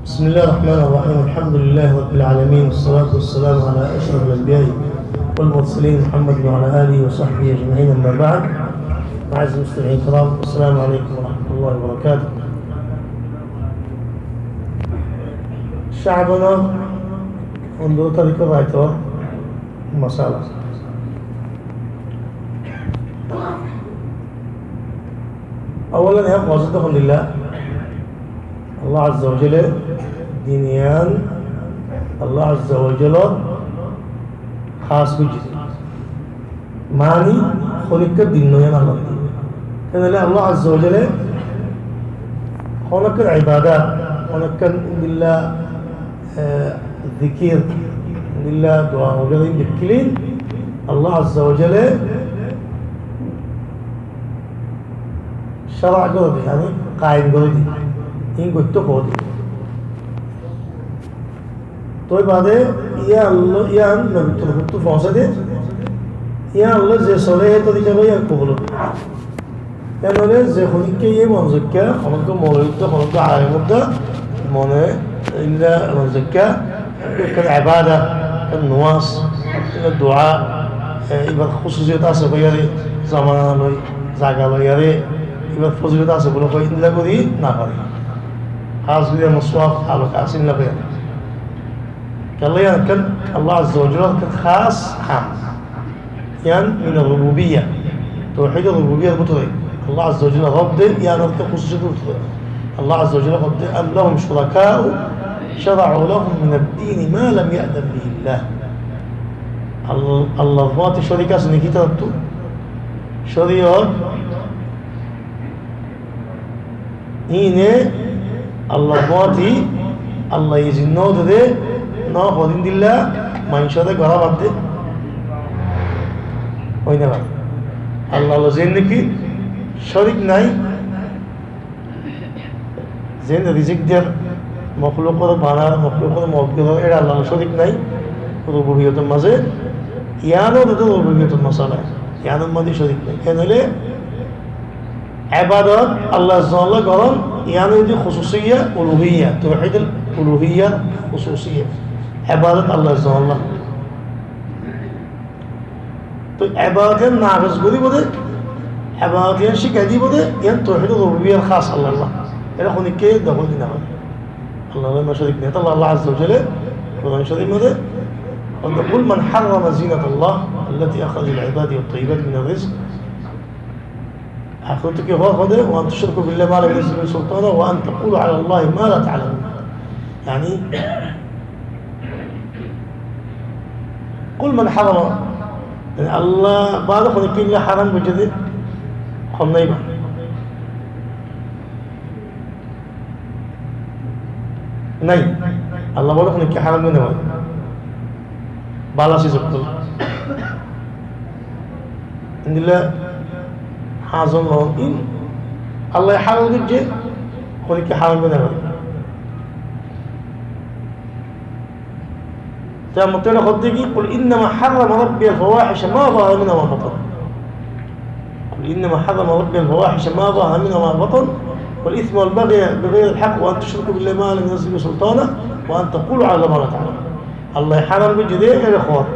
بسم الله الرحمن الرحيم. الحمد لله رب العالمين، والصلاة والسلام على أشرف الأنبياء والمرسلين محمد وعلى آله وصحبه أجمعين. أما بعد، أعزائي المستمعين الكرام، السلام عليكم ورحمة الله وبركاته. شعبنا منذ طريق رايته مسألة أولا هي قصدهم لله الله عز وجل دينيان الله عز وجل خاص بجد معني خلق الدين نوين الله عز وجل خلق العبادات خلق لله الذكر لله دعاء وغيرهم يكلين الله عز وجل شرع قردي يعني قائم قردي إن قلت قردي तो बादे या अल्लाह या नबी तो फौसा दे या अल्लाह जे सोले है तो दिखा भाई आपको बोलो या नले जे खुद के ये मंज़क्का हम तो मौलवी तो हम तो आए मुद्दा मने इल्ला मंज़क्का كالعبادة كالنواس كالدعاء إبر خصوصيات أسبياري زمان لوي زعجالياري إبر فضيلات أسبولو كوي إلا كودي نافري خاص بيا مصواف حالك عسين لبياري كان الله عز وجل خاص عام يعني من الربوبية توحيد الربوبية المطلق الله عز وجل رب يعني خصوصيات المطلق الله عز وجل رب أم لهم شركاء شرعوا لهم من الدين ما لم يأذن به الله الله فاتي شركة سنكي تربطو شريعة إنه الله فاتي الله يزنو ده نا خودين دللا ما إن شاء الله غراب عبده وين بقى الله زين نكي شريك ناي زين رزق دير مخلوق বানার مخلوق موجود এর আল্লাহর শরীক নাই রুবুবিয়তের মাঝে ইয়ানো তো রুবুবিয়তের মাসালা ইয়ানোর মধ্যে শরীক নাই কেন হলে ইবাদত আল্লাহ জাল্লা করন ইয়ানো যে খুসুসিয়া উলুহিয়া তাওহীদ উলুহিয়া খুসুসিয়া ইবাদত আল্লাহ জাল্লা তো ইবাদতের নাগজ গরি বলে ইবাদতের শিকাদি বলে ইয়ান তাওহীদ রুবুবিয়ার খাস আল্লাহ এর কোন কে দখল দিনা الله ما شريك نهت الله عز وجل قرآن شريف ماذا؟ قل من حرم زينة الله التي أخرج العباد والطيبات من الرزق أخذتك هذا وأن تشركوا بالله ما لم ينزل به سلطانا وأن تقولوا على الله ما لا تعلمون يعني قل من حرم يعني الله بعد خلق الله حرم بجد خلنا नहीं अल्लाह बोलो खुद के हराम में नहीं बाला से सकते इंदिला हाज़न लोग इन अल्लाह हराम दीजिए खुद के हराम में नहीं जब मुत्तला खुद देखी कुल इन्नमा हर्रम रब्बी الفواحش ما ظهر منها وما بطن कुल इन्नमा हर्रम रब्बी الفواحش ما ظهر منها وما بطن والإثم والبغي بغير الحق وأن تشركوا بالله ما لم ينزل به سلطانا وأن تقولوا على الله ما لا تعلمون الله حرام بجده يا إخوان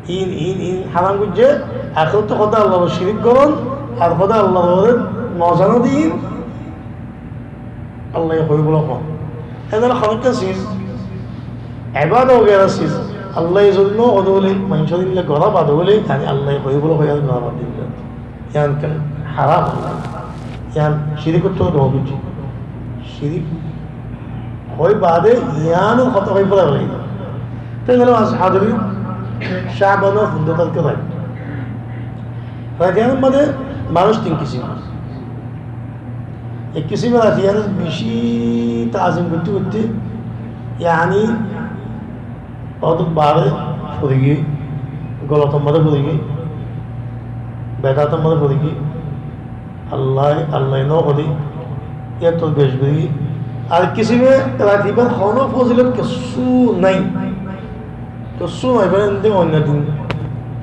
إن حرام بجده آخرت خدا الله الشريك قرن هذا خدا الله ورد موزنة دين الله يخوي بلغم هذا الخلق سيز عبادة وغير سيز الله يزلنا ودولي ما ينشد إلا قرب ودولي يعني الله يخوي بلغم هذا قرب دين يعني حرام يعني شريك التوبة هو بيجي شريك هو بعده يعني خطأ في فلا غير تقولوا أصحابي شعبنا فندق الكذب فكان ماذا مالوش تنكسي الكسي من أخيرا بشي تعظيم كنت يعني أضرب بعده فريقي غلطة ماذا فريقي بدعة ماذا فريقي अल्लाह नो होती या तो बेशबरी और किसी में तरातीबन खानो फजिलत कसू नहीं कसू नहीं बने इंदे अन्य दिन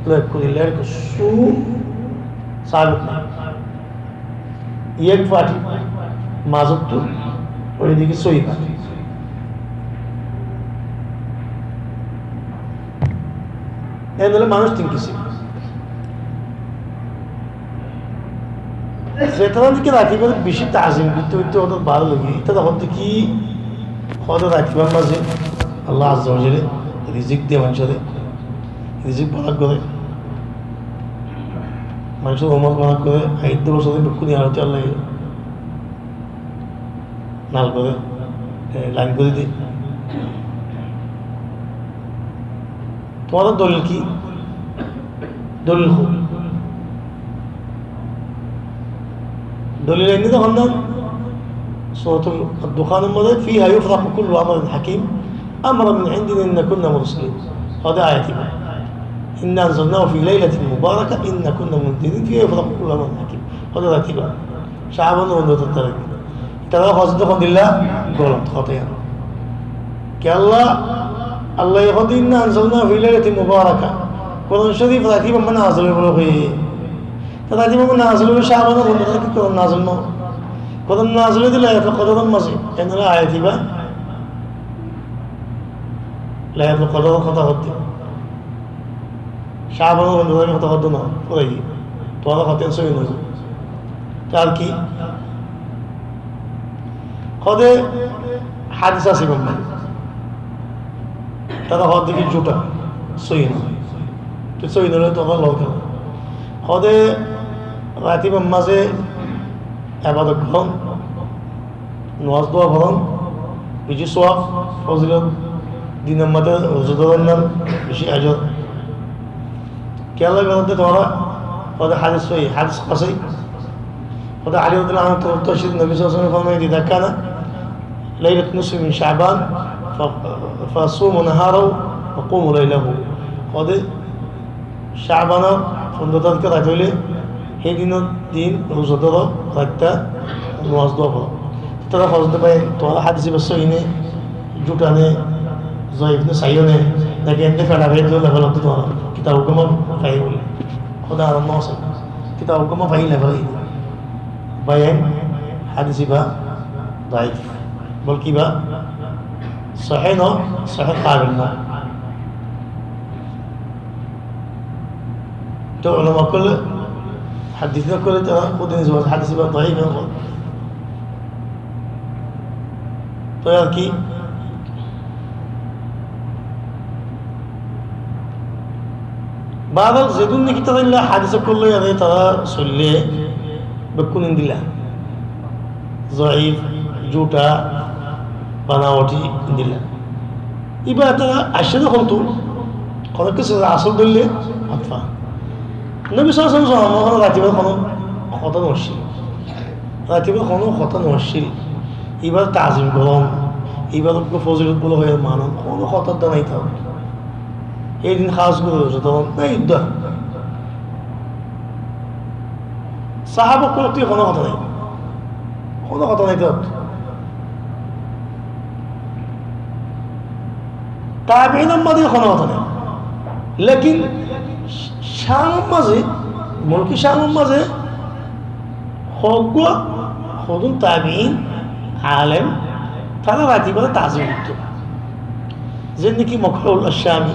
लग कुछ लेर कसू साबित नहीं एक फाटी মাজতটো ওইদিকে সহি পাটি এনে মানুষ তিনকিছি সেটার দিকে রাখিবার বেশি তাজিম করতে করতে ওদের ভালো লাগে এটা তখন কি হয়তো রাখিবার মাঝে আল্লাহ আজ্জা ওয়াজালে রিজিক দিয়ে মানুষের রিজিক ভাগ করে মানুষের হোমওয়ার্ক ভাগ করে 5 বছর বেক্ষুনি আরতি আল্লাহ নাল করে লাইন করে দিই তোমাদের দলিল কি দলিল হোক দলিল এনে তখন سورة الدخان المضيء فيها يفرق كل أمر حكيم أمر من عندنا إن كنا مرسلين هذا آية إنا أنزلناه في ليلة مباركة إن كنا منذرين فيها يفرق كل أمر حكيم هذا راتبا شعبنا من دوت الترك ترى خاصة الله غلط خطيئا كالله الله يقول إنا أنزلناه في ليلة مباركة قرآن شريف راتبا من نازل بلوغه راتبا من نازل شعبنا من دوت الترك قرآن نازلنا قرآن نازل دي لا يتقدر المزيد إن لا آية با لا يتقدر خطأ خطأ شعبنا من دوت خطأ خطأنا فرأي طوال خطأ سوي نزل تاركي خده حادثة سيبن من ترى خد دي جوتا سوي نزل تسوي نزل طوال لوكا خده راتي بمازه عبادت করুন নামাজ দোয়া করুন বেশি সওয়াব ফজিলত দিনের মধ্যে রোজা ধরুন বেশি আজর কেলা করতে তোমরা ওদের হাদিস সহি হাদিস কাছেই ওদের আলী রাদিয়াল্লাহু আনহু তশরিফ নবী সাল্লাল্লাহু আলাইহি ওয়াসাল্লাম ফরমায় إذا كان ليلة نصف من شعبان فصوموا نهاره وقوموا ليله ওদের শাবানের 15 তারিখে রাত হইলে সেই দিনের দিন রোজা ধরো রাতটা নামাজ দোয়া করো তারা ফজতে পাই তোমার হাদিসে বসে ইনে জুটানে জয়ফনে সাইনে নাকি এমনি ফেলা ভেদ লেভেল হতে তোমার কিতাব হুকুম পাই বলে খোদা আরম্ভ আছে কিতাব হুকুম পাই লেভেল বাইন হাদিসি বা দাইফ বল কি বা সহে ন সহে কাবিল না তো উলামা করলে حدثنا كل ترى خذ نزوج حدث يبقى ضعيف ينقض طيب كي بعض زيدون نكي ترى إلا حدث كله يعني ترى سلة بكون اندلا ضعيف جوتا بناوتي اندلا يبقى ترى أشد خلطو قالك كسر أصل دلة أطفال নবী সাল্লাল্লাহু আলাইহি ওয়াসাল্লাম রাতিবে কোনো কথা নশীল রাতিবে কোনো কথা নশীল এবার তাজিম করুন এবার ফজিলতগুলো হয়ে মানুন কোনো কথার দ্বারা নাই থাক এই দিন খাস করে তখন না ঈদ সাহাবা করতে কোনো কথা নাই কোনো কথা নাই থাক তাবিঈনের মধ্যে কোনো কথা নেই লেকিন শামের মাঝে মুলকি শামের মাঝে হক হদুন তাবিঈন আলেম তারা রাতিবেলা তাজিম করত যেমনি মখরুল আশ-শামি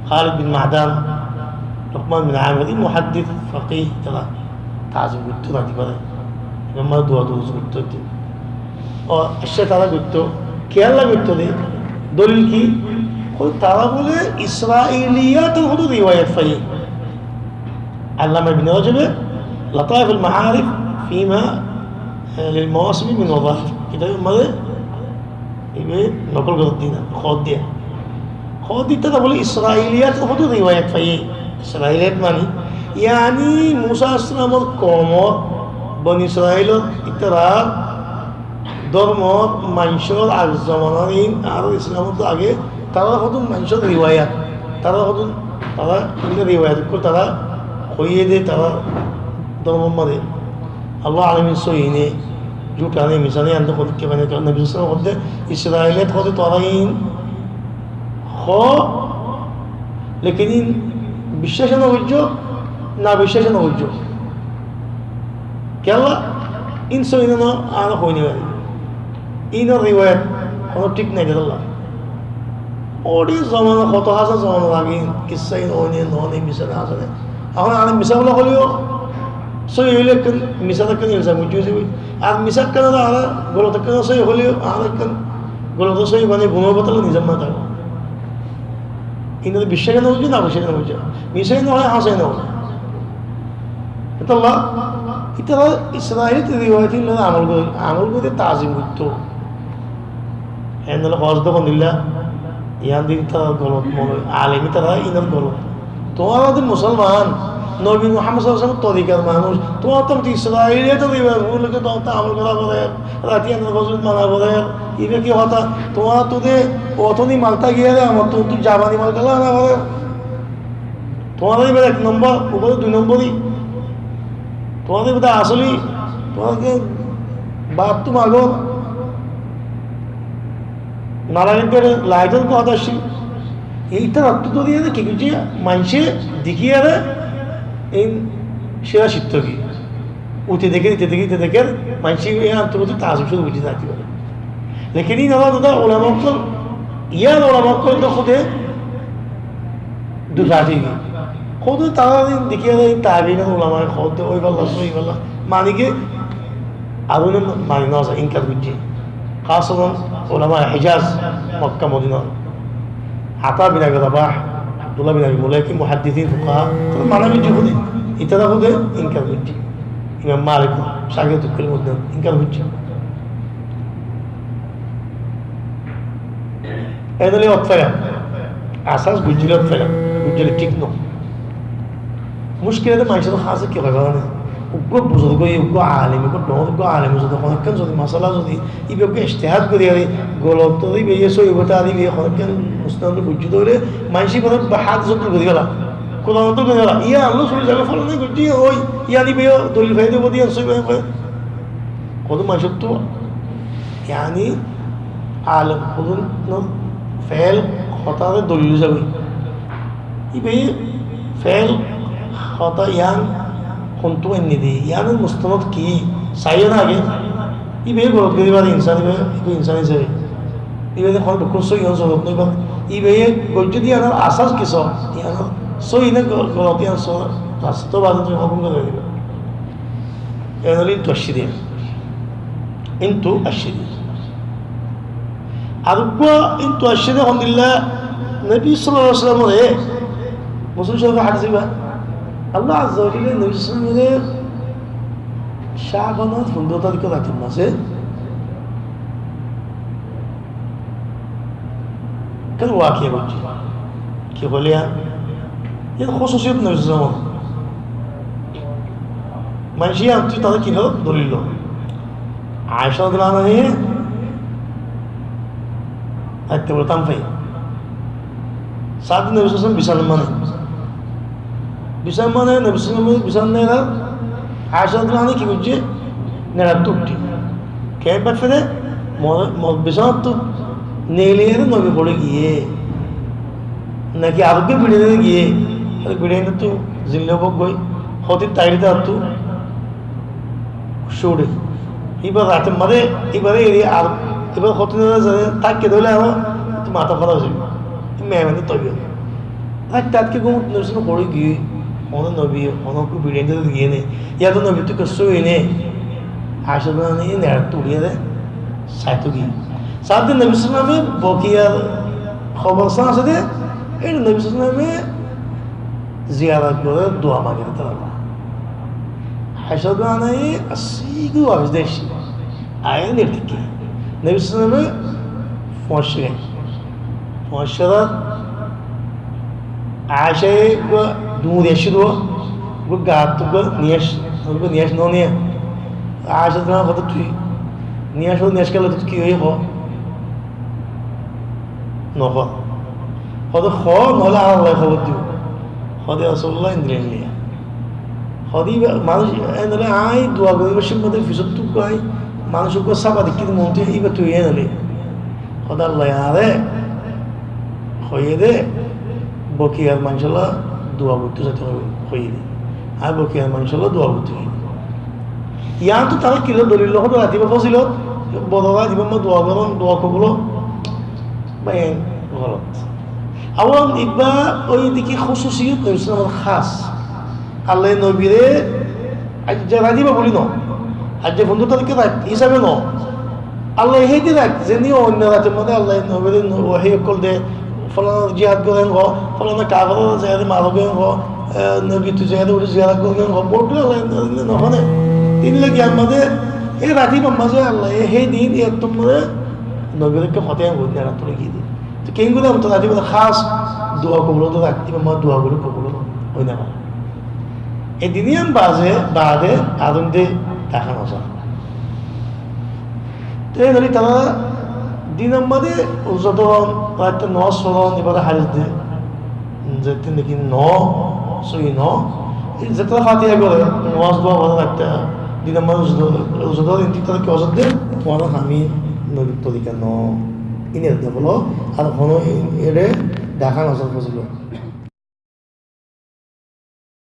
খালিদ বিন মাহদান লুকমান বিন আমির মুহাদ্দিস ফাকিহ তারা তাজিম করত রাতিবেলা আমার দোয়া দরুদ করতে হতো ও এসে তারা করত কেয়াল্লা করত দলিল কি তারা বলে ইসরাইলিয়াত হতো রিওয়ায়াত পাই علامة ابن رجب لطائف المعارف فيما للمواسم من وظائف كده ماذا يبقى نقول قد الدين خود دي تقول إسرائيليات خود روايات فيه إسرائيليات يعني موسى السلام القوم بني إسرائيل ইতারা ধর্ম মানুষের আর জমানার আর ইসলামের তো আগে তারা হতো মানুষের রিওয়ায়াত তারা হতো তারা রিওয়ায়াত করে তারা হইয়ে দে তারা ধর্ম মারে আল্লাহ আলমিন সহিনে জুটানে মিশানে আনতে করতে পারে কারণ নবী সাল্লাল্লাহু আলাইহি ওয়াসাল্লাম ইসরায়েলের হতে তরাইন হ লেকিন বিশ্বাস না হইজ না বিশ্বাস না হইজ কেলা ইন সহিনে না আর হইনি ইন রিওয়ায়াত কোনো ঠিক নাই আল্লাহ ওটি জমানো কত হাজার জমানো লাগে কিসাই ননে মিশা না আসলে এখন আর মিশা বলা হলেও সই হইলে মিশা থাকেন ইলজাম উঠে যাবে আর মিশার কেন আর গলত কেন সই হলেও আর গলত সই মানে গুণবতাল নিজাম না থাকবে কিন্তু বিশ্বাস কেন বুঝছে না বিশ্বাস কেন বুঝছে মিশাই নয় হাসাই না এটা এটা ইসরায়েল রিওয়ায়ত আমল করে তাজিম করতো এনলে হজ দখন দিলা ইয়ান দিন তারা গলত মনে আলেমি তারা ইনার গলত তোমার আমাদের মুসলমান নবী মুহাম্মদ সাল্লাল্লাহু আলাইহি ওয়াসাল্লাম তরিকার মানুষ তোমার তো ইসরায়েলিয়া তো রিওয়ায়ত তো আমল করা বলে রাতি আন রসুল মানা বলে ইবে কি হতা তোমার তোদের অতনি মালটা গিয়ে আমার তো তুই জামানি মাল গেল না বলে তোমাদের এবার 1 নম্বর উপরে 2 নম্বরই তোমাদের বোধহয় আসলেই তোমাকে বাপ তো মাগো নারায়ণের লাইটের কথা আসছি এইটা রক্ত তো দিয়ে কি কিছু মানুষে দেখিয়ে আরে এই সেরা শিখত কি উঠে দেখে মানুষ আন্তর্জাতিক তাজিম শুধু বুঝে থাকতে পারে লেকিন দাদা দাদা ওলামক্কল ইয়ার ওলামক্কল তো খুদে দুটাটি খুদে তারা দেখিয়ে দেয় তাবিন ওলামায় খদ ওই পাল্লা ওই পাল্লা মানিকে আরো মানি না আছে ইনকার বুঝছে খাসন ওলামা হিজাজ মক্কা মদিনা আতা বিন আবি রাবাহ আব্দুল্লাহ বিন আবি মুলাইকি মুহাদ্দিসিন ফুকাহা তো মানাবি যুবদি ইতারা খুদে ইনকার বুঝছে ইমাম মালিক সাগর তুকুল মধ্যে ইনকার বুঝছে এদলে অতফায়া আসাস বুঝলে অতফায়া বুঝলে ঠিক ন মুশকিল মানুষের হাসে কি হয় না উগ্র বুজুর্গ উগ্র আলেম উগ্র আলেম যদি অনেকক্ষণ যদি মশলা যদি ইভাবে ইশতেহাদ করি আর গলত বেরিয়ে সইবতা আদি অনেকক্ষণ মুসলিম বুঝি ধরে মানুষই মানে হাত যত্ন করি গেলা কোরআন তো করে গেলা ইয়া আল্লাহ শুনে যাবে ফলে নেই করছি ওই ইয়া নিবে দলিল ভাই দেবো দিয়ে সই ভাই কত মানুষের তো ইয়ানি আলেম কদুন ফেল হতারে দলিল যাবে ইবে ফেল হতা ইয়ান কোনটো এনে দিয়ে ইয়ানের মুস্তনত কি চাইও না আগে ইবে গলত করি পারে ইনসান ইবে ইনসান হিসাবে ইবে এখন দুঃখ সই হন চলত নই পারে ইবে গজ্য দিয়ে আনার আশ্বাস কিস ইয়ানোর সই না গলত ইয়ান রাষ্ট্রবাদ হুকুম করে দিবে এনার ইন্তু আশিদিন আরব্বা ইন্তু আশিদে আলহামদুলিল্লাহ নবী সাল্লাল্লাহু আলাইহি ওয়াসাল্লাম মুসলিম শরীফে হাদিস বা আল্লাহ আজ্জা ওয়া জাল্লা নবী সাল্লাল্লাহু আলাইহি ওয়াসাল্লাম শাবানত 15 তারিখে রাতের মাসে কেন ওয়াকিয়া করছে কি বলে এর খুশুসিয়ত নবী সাল্লাল্লাহু আলাইহি ওয়াসাল্লাম মানুষই আনতে তাদের কি হলো দলিল আয়েশা রাদিয়াল্লাহু আনহা আইতে বলতাম ভাই সাদ নবী সাল্লাল্লাহু বিশাল মানে নবী সাল্লাল্লাহু বিশাল নেরা আয়েশা রাদিয়াল্লাহু আনহা কি বুঝছে নেরা টুকটি কে বাদ ফেলে বিশাল তো নেলিয়ে নবী পড়ে গিয়ে নাকি আরবে ভিড়ে গিয়ে ভিড়ে তো জিল্লবক গই হতে তাইরিতে তো শুড়ে এবার রাতে মারে এবারে আর এবার হতে তাকে ধরলে আমার মাথা খারাপ হয়ে যাবে মেহমানি তৈরি হবে আর তাকে কোনো নবী পড়ে গিয়ে অনেক নবী অনেক ভিড়ে গিয়ে নেই ইয়া তো নবী তো কিছু এনে আসলে নিয়ে নেড়া তুলিয়ে দেয় সাইতো গিয়ে সাথে নবী সাল্লামে বকিয়ার খবর আছে দে এই নবী সাল্লামে জিয়ারত করে দোয়া মাগে তারা হাসদ আনাই আসিগু আবিদেশ আইন নেটকে নবী সাল্লামে ফশে ফশরা আশে গো দুধ এসিদো গো গাত গো নিয়াস ননিয়া আশা না কত তুই নিয়াস গেলে তো কি হইব নহ হয়তো খ নহলে আল্লাহ খবর দিব হদে আসল্লাহ ইন্দ্রিয়া হদি মানুষ নহলে আই দোয়া করি বেশি মধ্যে ফিসত টুকু আই মানুষকে চাপা দেখি মনতে এইবার তুই নহলে হদা আল্লাহ আরে হইয়ে দে বকিয়ার মানুষলা দোয়া করতে যেতে হবে হইয়ে দে আর বকিয়ার মানুষলা দোয়া করতে হইয়ে ইয়ান তো তারা কিলো দলিল হতো রাতিবা ফসিল বড়রা জীবন দোয়া করুন দোয়া কবলো বা গলত আবার ইবা ওই দিকে খুশুসিয়ত নবী খাস আল্লাহ নবীরে আজ যে রাজিবা বলি ন আজ যে 15 তারিখে রাত হিসাবে ন আল্লাহ এই দিন রাখ যে নিয়ে অন্য রাতের মধ্যে আল্লাহ নবীরে ওয়াহি কল দে ফলানা জিহাদ করেন হ ফলানা কাগজ জায়গায় মারবেন হ নবী তুই জায়গায় উঠে জিহাদ করেন হ বলবে আল্লাহ নহনে তিন লাগে আমাদের এই রাতি মাঝে আল্লাহ এই দিন এর তোমরা নবীরকে হতে আমি বলি রাত তুলে গিয়ে দিই তো কেনগুলো আমি তো রাতি বলে খাস দোয়া কবুল তো রাখতে আমার দোয়াগুলো কবুল হই না এই দিনই আমি বাদে আদমদের দেখানো যায় তো এই ধরি তারা দিন আমাদের যত একটা ন স্মরণ এবারে হারিস দে যেতে নাকি ন সই ন যেটা ফাতিয়া করে নজ দোয়া ভালো একটা দিন আমাদের যত ইন্টি তাদেরকে অজত দে তোমার আমি নবীর তরিকা ন ইনের বলো আর হনো এরে দেখা নজর বুঝলো